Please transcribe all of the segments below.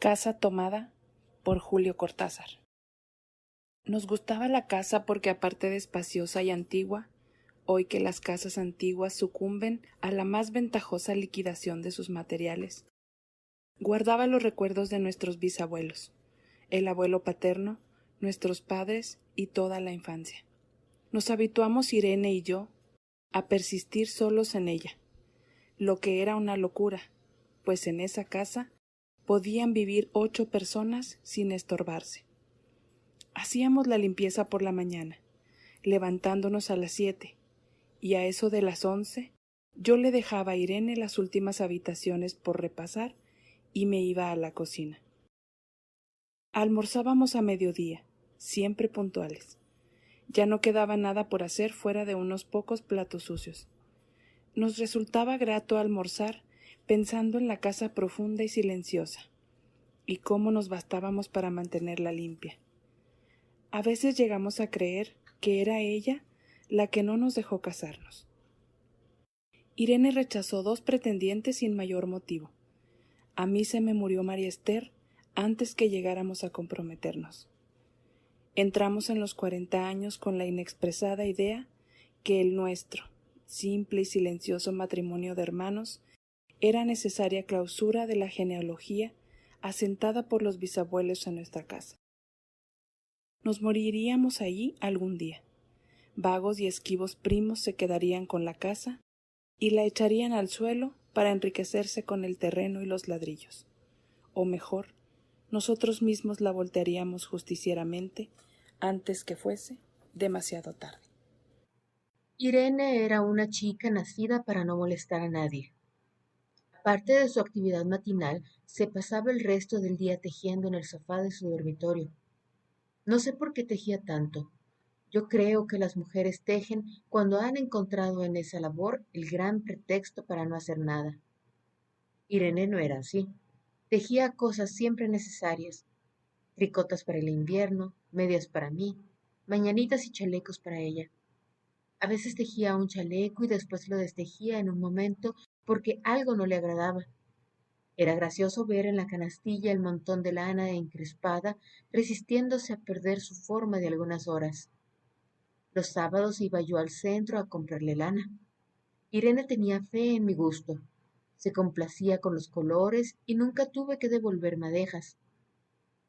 Casa tomada por Julio Cortázar. Nos gustaba la casa porque, aparte de espaciosa y antigua, hoy que las casas antiguas sucumben a la más ventajosa liquidación de sus materiales, guardaba los recuerdos de nuestros bisabuelos, el abuelo paterno, nuestros padres y toda la infancia. Nos habituamos, Irene y yo, a persistir solos en ella, lo que era una locura, pues en esa casa podían vivir 8 personas sin estorbarse. Hacíamos la limpieza por la mañana, levantándonos a las 7, y a eso de las 11, yo le dejaba a Irene las últimas habitaciones por repasar y me iba a la cocina. Almorzábamos a mediodía, siempre puntuales. Ya no quedaba nada por hacer fuera de unos pocos platos sucios. Nos resultaba grato almorzar pensando en la casa profunda y silenciosa, y cómo nos bastábamos para mantenerla limpia. A veces llegamos a creer que era ella la que no nos dejó casarnos. Irene rechazó 2 pretendientes sin mayor motivo. A mí se me murió María Esther antes que llegáramos a comprometernos. Entramos en los 40 años con la inexpresada idea que el nuestro, simple y silencioso matrimonio de hermanos, era necesaria clausura de la genealogía asentada por los bisabuelos en nuestra casa. Nos moriríamos allí algún día. Vagos y esquivos primos se quedarían con la casa y la echarían al suelo para enriquecerse con el terreno y los ladrillos. O mejor, nosotros mismos la voltearíamos justicieramente antes que fuese demasiado tarde. Irene era una chica nacida para no molestar a nadie. Aparte de su actividad matinal, se pasaba el resto del día tejiendo en el sofá de su dormitorio. No sé por qué tejía tanto. Yo creo que las mujeres tejen cuando han encontrado en esa labor el gran pretexto para no hacer nada. Irene no era así. Tejía cosas siempre necesarias: tricotas para el invierno, medias para mí, mañanitas y chalecos para ella. A veces tejía un chaleco y después lo destejía en un momento porque algo no le agradaba. Era gracioso ver en la canastilla el montón de lana encrespada resistiéndose a perder su forma de algunas horas. Los sábados iba yo al centro a comprarle lana. Irene tenía fe en mi gusto. Se complacía con los colores y nunca tuve que devolver madejas.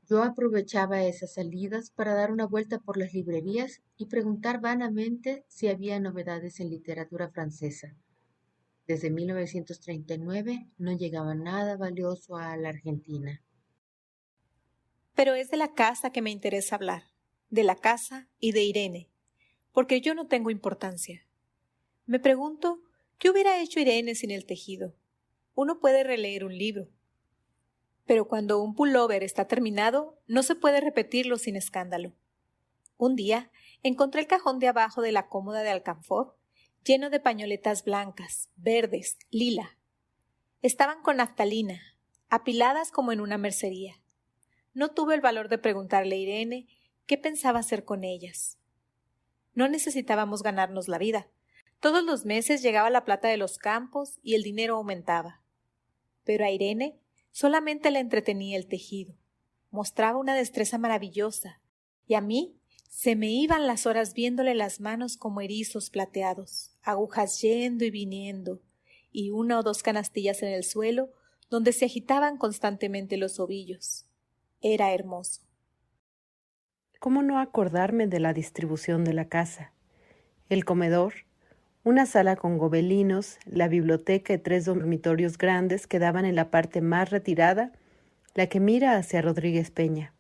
Yo aprovechaba esas salidas para dar una vuelta por las librerías y preguntar vanamente si había novedades en literatura francesa. Desde 1939 no llegaba nada valioso a la Argentina. Pero es de la casa que me interesa hablar, de la casa y de Irene, porque yo no tengo importancia. Me pregunto, ¿qué hubiera hecho Irene sin el tejido? Uno puede releer un libro, pero cuando un pullover está terminado, no se puede repetirlo sin escándalo. Un día encontré el cajón de abajo de la cómoda de alcanfor, lleno de pañoletas blancas, verdes, lila. Estaban con naftalina, apiladas como en una mercería. No tuve el valor de preguntarle a Irene qué pensaba hacer con ellas. No necesitábamos ganarnos la vida. Todos los meses llegaba la plata de los campos y el dinero aumentaba. Pero a Irene solamente le entretenía el tejido. Mostraba una destreza maravillosa, y a mí se me iban las horas viéndole las manos como erizos plateados, agujas yendo y viniendo, y 1 o 2 canastillas en el suelo donde se agitaban constantemente los ovillos. Era hermoso. ¿Cómo no acordarme de la distribución de la casa? El comedor, una sala con gobelinos, la biblioteca y 3 dormitorios grandes que daban en la parte más retirada, la que mira hacia Rodríguez Peña.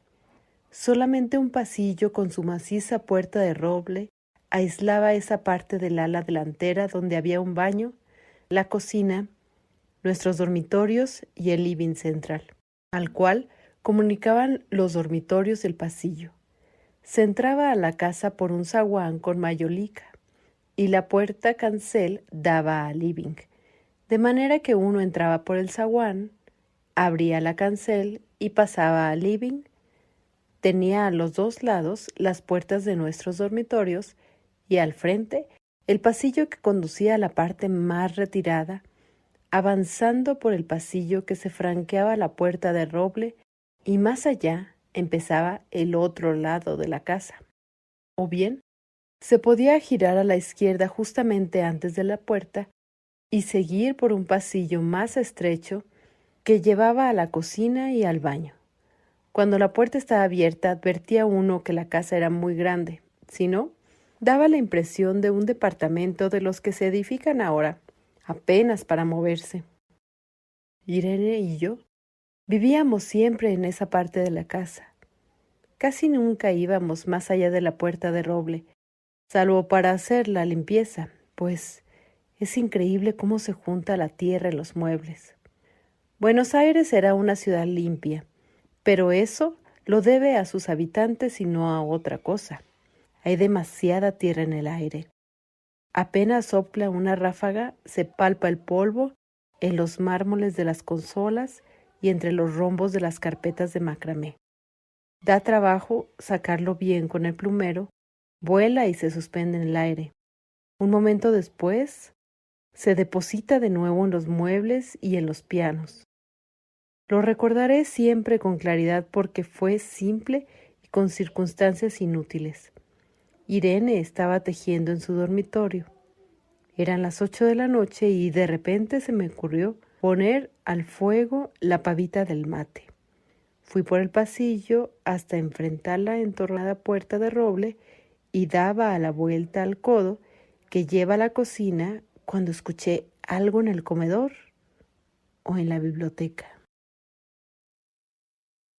Solamente un pasillo con su maciza puerta de roble aislaba esa parte del ala delantera donde había un baño, la cocina, nuestros dormitorios y el living central, al cual comunicaban los dormitorios del pasillo. Se entraba a la casa por un zaguán con mayolica y la puerta cancel daba al living, de manera que uno entraba por el zaguán, abría la cancel y pasaba al living. Tenía a los 2 lados las puertas de nuestros dormitorios y al frente el pasillo que conducía a la parte más retirada, avanzando por el pasillo que se franqueaba la puerta de roble y más allá empezaba el otro lado de la casa. O bien, se podía girar a la izquierda justamente antes de la puerta y seguir por un pasillo más estrecho que llevaba a la cocina y al baño. Cuando la puerta estaba abierta, advertía uno que la casa era muy grande. Si no, daba la impresión de un departamento de los que se edifican ahora, apenas para moverse. Irene y yo vivíamos siempre en esa parte de la casa. Casi nunca íbamos más allá de la puerta de roble, salvo para hacer la limpieza, pues es increíble cómo se junta la tierra en los muebles. Buenos Aires era una ciudad limpia, pero eso lo debe a sus habitantes y no a otra cosa. Hay demasiada tierra en el aire. Apenas sopla una ráfaga, se palpa el polvo en los mármoles de las consolas y entre los rombos de las carpetas de macramé. Da trabajo sacarlo bien con el plumero, vuela y se suspende en el aire. Un momento después, se deposita de nuevo en los muebles y en los pianos. Lo recordaré siempre con claridad porque fue simple y con circunstancias inútiles. Irene estaba tejiendo en su dormitorio. Eran las 8 de la noche y de repente se me ocurrió poner al fuego la pavita del mate. Fui por el pasillo hasta enfrentar la entornada puerta de roble y daba a la vuelta al codo que lleva a la cocina cuando escuché algo en el comedor o en la biblioteca.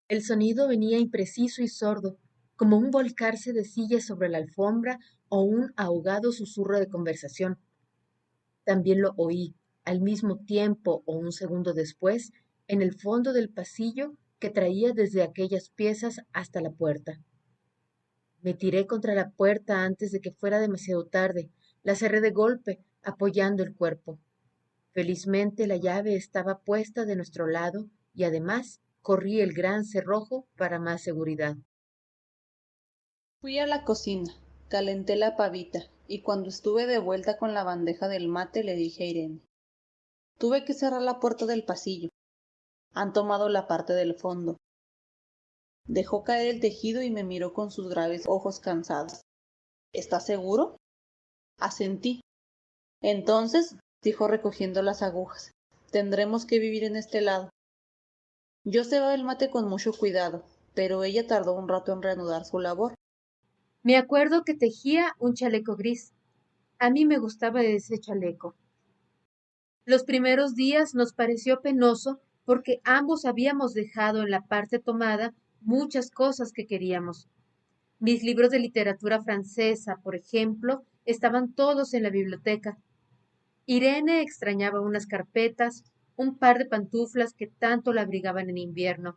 El sonido venía impreciso y sordo, como un volcarse de sillas sobre la alfombra o un ahogado susurro de conversación. También lo oí, al mismo tiempo o un segundo después, en el fondo del pasillo que traía desde aquellas piezas hasta la puerta. Me tiré contra la puerta antes de que fuera demasiado tarde. La cerré de golpe, apoyando el cuerpo. Felizmente la llave estaba puesta de nuestro lado y además corrí el gran cerrojo para más seguridad. Fui a la cocina, calenté la pavita y cuando estuve de vuelta con la bandeja del mate le dije a Irene: tuve que cerrar la puerta del pasillo. Han tomado la parte del fondo. Dejó caer el tejido y me miró con sus graves ojos cansados. ¿Estás seguro? Asentí. Entonces, dijo recogiendo las agujas, tendremos que vivir en este lado. Yo cebaba el mate con mucho cuidado, pero ella tardó un rato en reanudar su labor. Me acuerdo que tejía un chaleco gris. A mí me gustaba ese chaleco. Los primeros días nos pareció penoso porque ambos habíamos dejado en la parte tomada muchas cosas que queríamos. Mis libros de literatura francesa, por ejemplo, estaban todos en la biblioteca. Irene extrañaba unas carpetas, un par de pantuflas que tanto la abrigaban en invierno.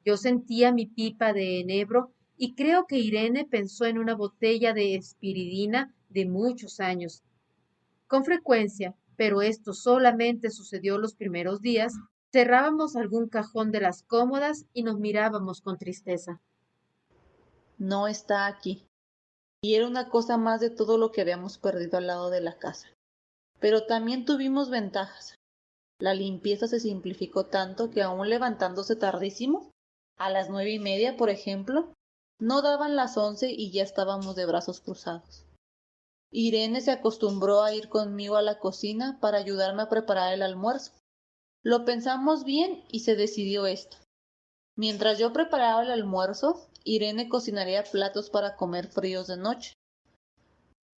Yo sentía mi pipa de enebro y creo que Irene pensó en una botella de espiridina de muchos años. Con frecuencia, pero esto solamente sucedió los primeros días, cerrábamos algún cajón de las cómodas y nos mirábamos con tristeza. No está aquí. Y era una cosa más de todo lo que habíamos perdido al lado de la casa. Pero también tuvimos ventajas. La limpieza se simplificó tanto que aún levantándose tardísimo, a las 9:30, por ejemplo, no daban las 11 y ya estábamos de brazos cruzados. Irene se acostumbró a ir conmigo a la cocina para ayudarme a preparar el almuerzo. Lo pensamos bien y se decidió esto. Mientras yo preparaba el almuerzo, Irene cocinaría platos para comer fríos de noche.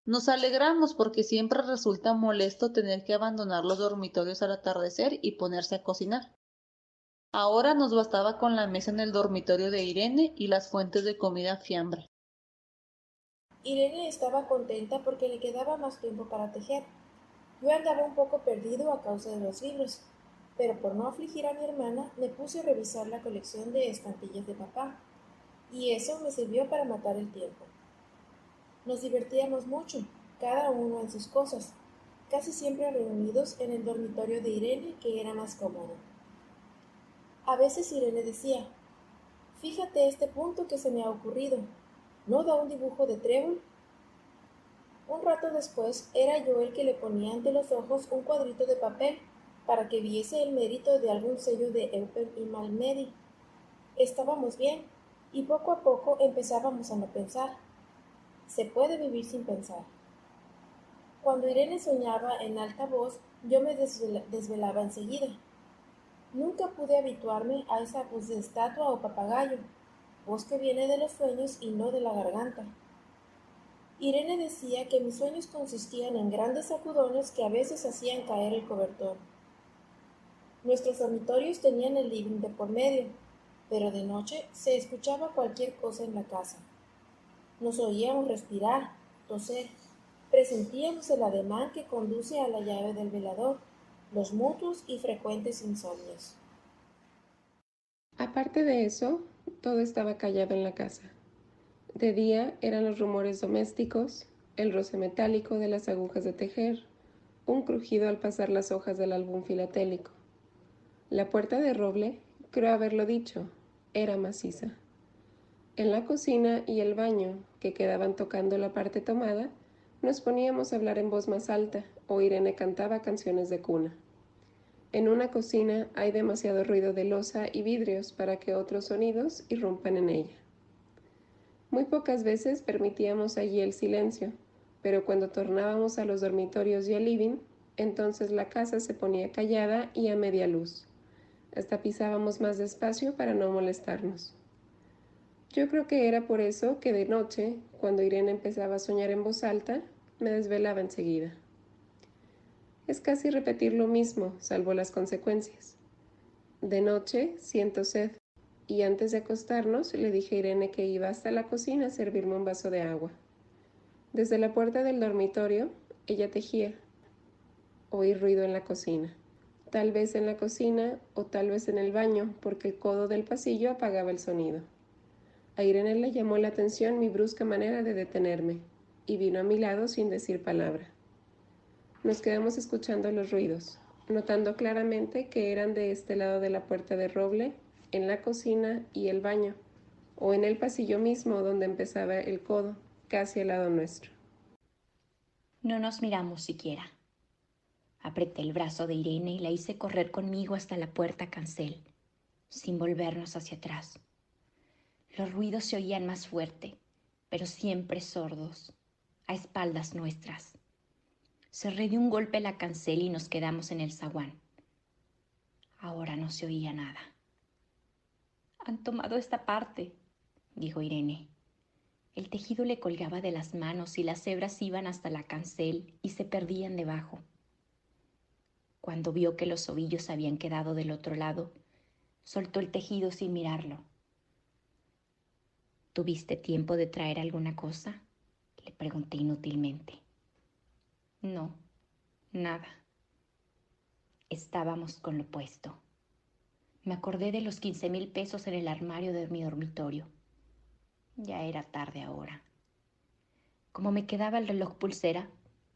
Nos alegramos porque siempre resulta molesto tener que abandonar los dormitorios al atardecer y ponerse a cocinar. Ahora nos bastaba con la mesa en el dormitorio de Irene y las fuentes de comida fiambre. Irene estaba contenta porque le quedaba más tiempo para tejer. Yo andaba un poco perdido a causa de los libros, pero por no afligir a mi hermana me puse a revisar la colección de estampillas de papá, y eso me sirvió para matar el tiempo. Nos divertíamos mucho, cada uno en sus cosas, casi siempre reunidos en el dormitorio de Irene, que era más cómodo. A veces Irene decía: fíjate este punto que se me ha ocurrido, ¿no da un dibujo de trébol? Un rato después era yo el que le ponía ante los ojos un cuadrito de papel para que viese el mérito de algún sello de Eupen y Malmedy. Estábamos bien y poco a poco empezábamos a no pensar. Se puede vivir sin pensar. Cuando Irene soñaba en alta voz, yo me desvelaba enseguida. Nunca pude habituarme a esa voz de estatua o papagayo, voz que viene de los sueños y no de la garganta. Irene decía que mis sueños consistían en grandes sacudones que a veces hacían caer el cobertor. Nuestros dormitorios tenían el living de por medio, pero de noche se escuchaba cualquier cosa en la casa. Nos oíamos respirar, toser, presentíamos el ademán que conduce a la llave del velador, los mutuos y frecuentes insomnios. Aparte de eso, todo estaba callado en la casa. De día eran los rumores domésticos, el roce metálico de las agujas de tejer, un crujido al pasar las hojas del álbum filatélico. La puerta de roble, creo haberlo dicho, era maciza. En la cocina y el baño, que quedaban tocando la parte tomada, nos poníamos a hablar en voz más alta, o Irene cantaba canciones de cuna. En una cocina hay demasiado ruido de loza y vidrios para que otros sonidos irrumpan en ella. Muy pocas veces permitíamos allí el silencio, pero cuando tornábamos a los dormitorios y al living, entonces la casa se ponía callada y a media luz. Hasta pisábamos más despacio para no molestarnos. Yo creo que era por eso que de noche, cuando Irene empezaba a soñar en voz alta, me desvelaba enseguida. Es casi repetir lo mismo, salvo las consecuencias. De noche siento sed, y antes de acostarnos le dije a Irene que iba hasta la cocina a servirme un vaso de agua. Desde la puerta del dormitorio, ella tejía. Oí ruido en la cocina. Tal vez en la cocina o tal vez en el baño, porque el codo del pasillo apagaba el sonido. A Irene le llamó la atención mi brusca manera de detenerme, y vino a mi lado sin decir palabra. Nos quedamos escuchando los ruidos, notando claramente que eran de este lado de la puerta de roble, en la cocina y el baño, o en el pasillo mismo donde empezaba el codo, casi al lado nuestro. No nos miramos siquiera. Apreté el brazo de Irene y la hice correr conmigo hasta la puerta cancel, sin volvernos hacia atrás. Los ruidos se oían más fuerte, pero siempre sordos, a espaldas nuestras. Cerré de un golpe la cancel y nos quedamos en el zaguán. Ahora no se oía nada. «Han tomado esta parte», dijo Irene. El tejido le colgaba de las manos y las hebras iban hasta la cancel y se perdían debajo. Cuando vio que los ovillos habían quedado del otro lado, soltó el tejido sin mirarlo. «¿Tuviste tiempo de traer alguna cosa?», le pregunté inútilmente. «No, nada». Estábamos con lo puesto. Me acordé de los 15,000 pesos en el armario de mi dormitorio. Ya era tarde ahora. Como me quedaba el reloj pulsera,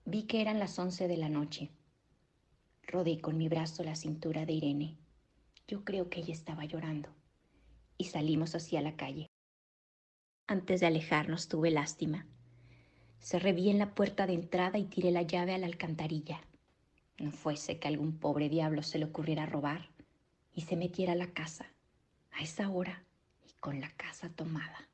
vi que eran las 11 de la noche. Rodé con mi brazo la cintura de Irene. Yo creo que ella estaba llorando. Y salimos hacia la calle. Antes de alejarnos tuve lástima. Cerré bien la puerta de entrada y tiré la llave a la alcantarilla. No fuese que algún pobre diablo se le ocurriera robar y se metiera a la casa a esa hora y con la casa tomada.